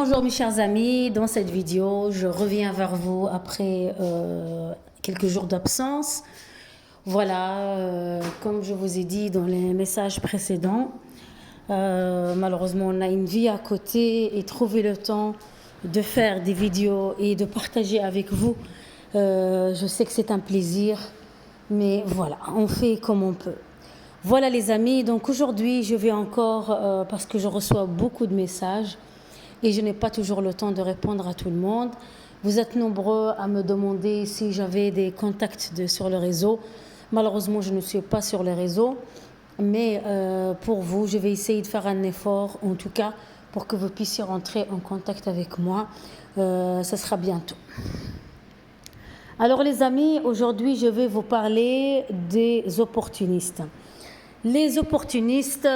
Bonjour mes chers amis, dans cette vidéo, je reviens vers vous après quelques jours d'absence. Voilà, comme je vous ai dit dans les messages précédents, malheureusement on a une vie à côté et trouver le temps de faire des vidéos et de partager avec vous, je sais que c'est un plaisir, mais voilà, on fait comme on peut. Voilà les amis, donc aujourd'hui je vais encore, parce que je reçois beaucoup de messages, et je n'ai pas toujours le temps de répondre à tout le monde. Vous êtes nombreux à me demander si j'avais des contacts sur le réseau. Malheureusement, je ne suis pas sur les réseaux. Mais pour vous, je vais essayer de faire un effort, en tout cas, pour que vous puissiez rentrer en contact avec moi. Ça sera bientôt. Alors les amis, aujourd'hui, je vais vous parler des opportunistes. Les opportunistes,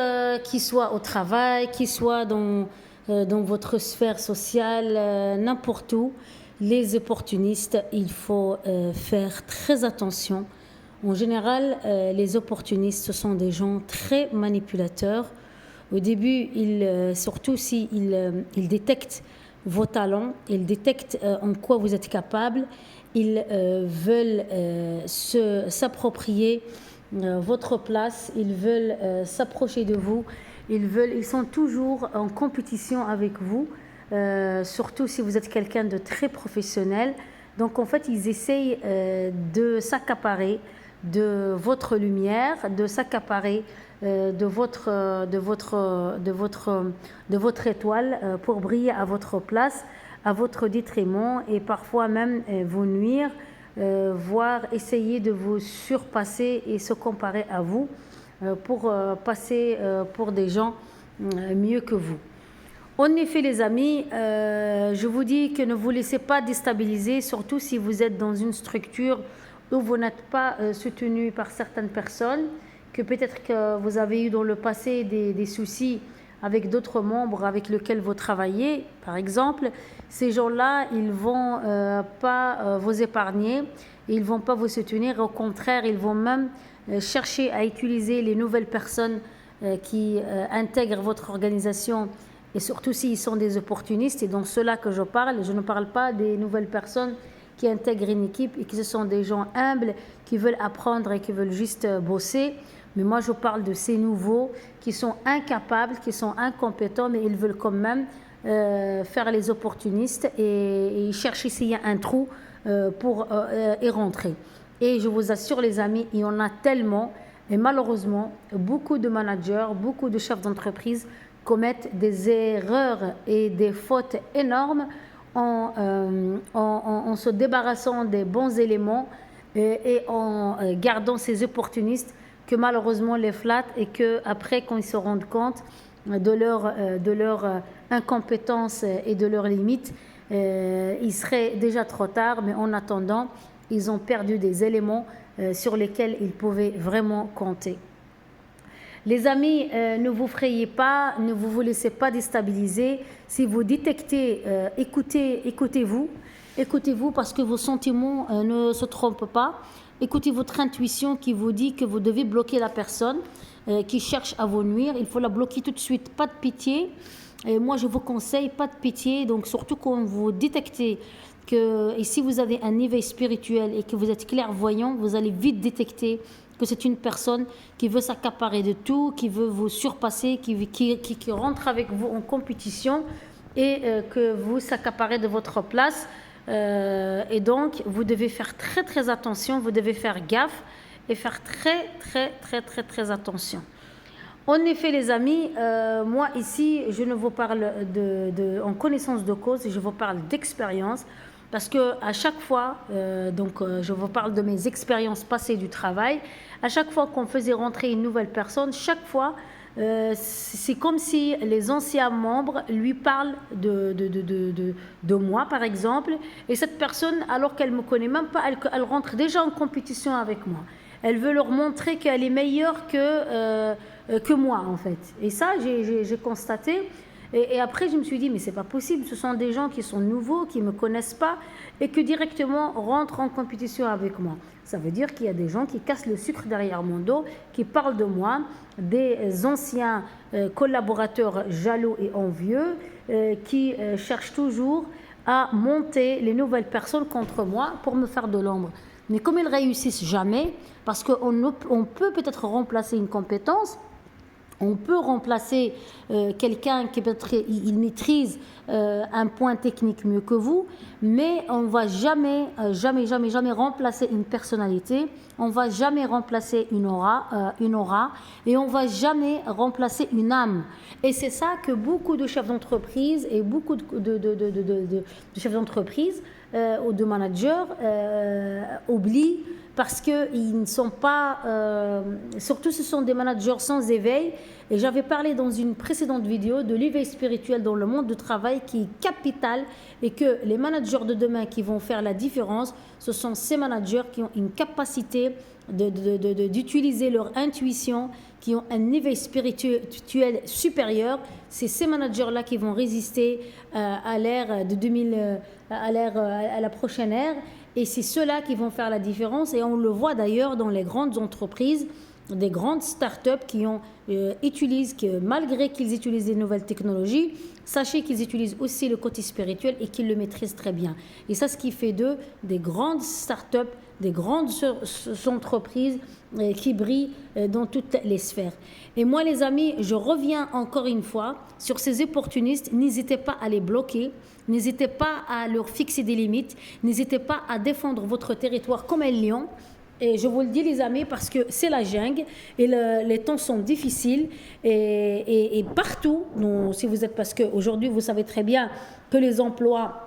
qui soient au travail, qui soient dans votre sphère sociale, n'importe où, les opportunistes, il faut faire très attention. En général, les opportunistes, ce sont des gens très manipulateurs. Au début, surtout s'ils détectent vos talents, ils détectent en quoi vous êtes capable, ils veulent s'approprier votre place, ils veulent s'approcher de vous, ils sont toujours en compétition avec vous, surtout si vous êtes quelqu'un de très professionnel. Donc en fait, ils essayent de s'accaparer de votre lumière, de s'accaparer de votre étoile pour briller à votre place, à votre détriment et parfois même vous nuire, voire essayer de vous surpasser et se comparer à vous pour passer pour des gens mieux que vous. En effet, les amis, je vous dis que ne vous laissez pas déstabiliser, surtout si vous êtes dans une structure où vous n'êtes pas soutenu par certaines personnes, que peut-être que vous avez eu dans le passé des soucis avec d'autres membres avec lesquels vous travaillez, par exemple. Ces gens-là, ils ne vont pas vous épargner, ils ne vont pas vous soutenir, au contraire, ils vont même chercher à utiliser les nouvelles personnes qui intègrent votre organisation, et surtout s'ils sont des opportunistes. Et dans cela que je ne parle pas des nouvelles personnes qui intègrent une équipe et qui ce sont des gens humbles, qui veulent apprendre et qui veulent juste bosser. Mais moi, je parle de ces nouveaux qui sont incapables, qui sont incompétents, mais ils veulent quand même faire les opportunistes et chercher s'il y a un trou pour y rentrer. Et je vous assure les amis, il y en a tellement. Et malheureusement, beaucoup de managers, beaucoup de chefs d'entreprise commettent des erreurs et des fautes énormes en se débarrassant des bons éléments et en gardant ces opportunistes que malheureusement les flattent, et qu'après, quand ils se rendent compte de leur incompétence et de leurs limites, il serait déjà trop tard. Mais en attendant, ils ont perdu des éléments sur lesquels ils pouvaient vraiment compter. Les amis, ne vous frayez pas, ne vous laissez pas déstabiliser. Si vous détectez, écoutez-vous parce que vos sentiments ne se trompent pas. Écoutez votre intuition qui vous dit que vous devez bloquer la personne qui cherche à vous nuire. Il faut la bloquer tout de suite, pas de pitié. Et moi, je vous conseille, pas de pitié. Donc surtout quand vous détectez et si vous avez un éveil spirituel et que vous êtes clairvoyant, vous allez vite détecter que c'est une personne qui veut s'accaparer de tout, qui veut vous surpasser, qui rentre avec vous en compétition et que vous s'accaparez de votre place. Et donc, vous devez faire très très attention, vous devez faire gaffe et faire très attention. En effet, les amis, moi ici, je ne vous parle en connaissance de cause, je vous parle d'expérience. Parce que à chaque fois, je vous parle de mes expériences passées du travail, à chaque fois qu'on faisait rentrer une nouvelle personne, chaque fois, c'est comme si les anciens membres lui parlent de moi, par exemple, et cette personne, alors qu'elle ne me connaît même pas, elle rentre déjà en compétition avec moi. Elle veut leur montrer qu'elle est meilleure que moi, en fait. Et ça, j'ai constaté. Et après, je me suis dit, mais c'est pas possible, ce sont des gens qui sont nouveaux, qui ne me connaissent pas et qui directement rentrent en compétition avec moi. Ça veut dire qu'il y a des gens qui cassent le sucre derrière mon dos, qui parlent de moi, des anciens collaborateurs jaloux et envieux, qui cherchent toujours à monter les nouvelles personnes contre moi pour me faire de l'ombre. Mais comme ils réussissent jamais, parce qu'on peut peut-être remplacer une compétence, on peut remplacer quelqu'un qui peut-être il maîtrise un point technique mieux que vous, mais on ne va jamais remplacer une personnalité, on ne va jamais remplacer une aura, et on ne va jamais remplacer une âme. Et c'est ça que beaucoup de chefs d'entreprise et beaucoup de chefs d'entreprise ou de managers oublient, parce qu'ils ne sont pas, surtout ce sont des managers sans éveil. Et j'avais parlé dans une précédente vidéo de l'éveil spirituel dans le monde du travail qui est capital, et que les managers de demain qui vont faire la différence, ce sont ces managers qui ont une capacité d'utiliser leur intuition, qui ont un éveil spirituel supérieur. C'est ces managers-là qui vont résister à l'ère de 2000, à la prochaine ère. Et c'est ceux-là qui vont faire la différence. Et on le voit d'ailleurs dans les grandes entreprises, des grandes start-up qui utilisent, malgré qu'ils utilisent des nouvelles technologies, sachez qu'ils utilisent aussi le côté spirituel et qu'ils le maîtrisent très bien. Et ça, ce qui fait d'eux des grandes start-up, des grandes entreprises qui brillent dans toutes les sphères. Et moi, les amis, je reviens encore une fois sur ces opportunistes. N'hésitez pas à les bloquer. N'hésitez pas à leur fixer des limites. N'hésitez pas à défendre votre territoire comme un lion. Et je vous le dis, les amis, parce que c'est la jungle et les temps sont difficiles. Et partout, si vous êtes, parce qu'aujourd'hui, vous savez très bien que les emplois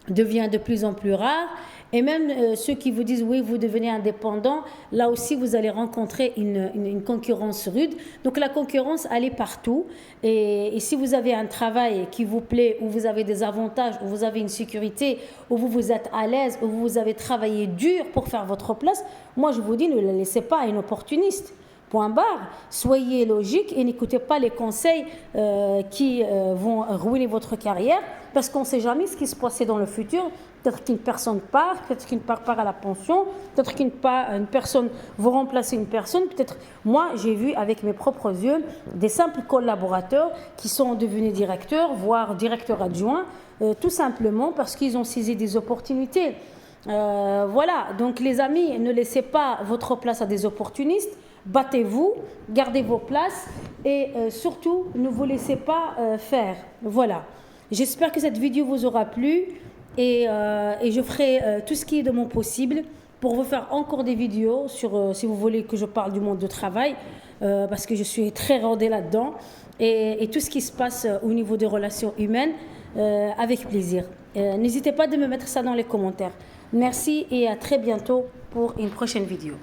deviennent de plus en plus rares. Et même ceux qui vous disent, oui, vous devenez indépendant, là aussi, vous allez rencontrer une concurrence rude. Donc, la concurrence, elle est partout. Et si vous avez un travail qui vous plaît, où vous avez des avantages, où vous avez une sécurité, où vous êtes à l'aise, où vous avez travaillé dur pour faire votre place, moi, je vous dis, ne la laissez pas à une opportuniste. Point barre. Soyez logique et n'écoutez pas les conseils qui vont ruiner votre carrière, parce qu'on ne sait jamais ce qui se passait dans le futur. Peut-être qu'une personne part, peut-être qu'une part à la pension, peut-être qu'une personne va remplacer une personne. Peut-être, moi, j'ai vu avec mes propres yeux des simples collaborateurs qui sont devenus directeurs, voire directeurs adjoints, tout simplement parce qu'ils ont saisi des opportunités. Voilà, donc les amis, ne laissez pas votre place à des opportunistes. Battez-vous, gardez vos places et surtout, ne vous laissez pas faire. Voilà. J'espère que cette vidéo vous aura plu et je ferai tout ce qui est de mon possible pour vous faire encore des vidéos sur, si vous voulez que je parle du monde du travail, parce que je suis très rodée là-dedans et tout ce qui se passe au niveau des relations humaines, avec plaisir. N'hésitez pas de me mettre ça dans les commentaires. Merci et à très bientôt pour une prochaine vidéo.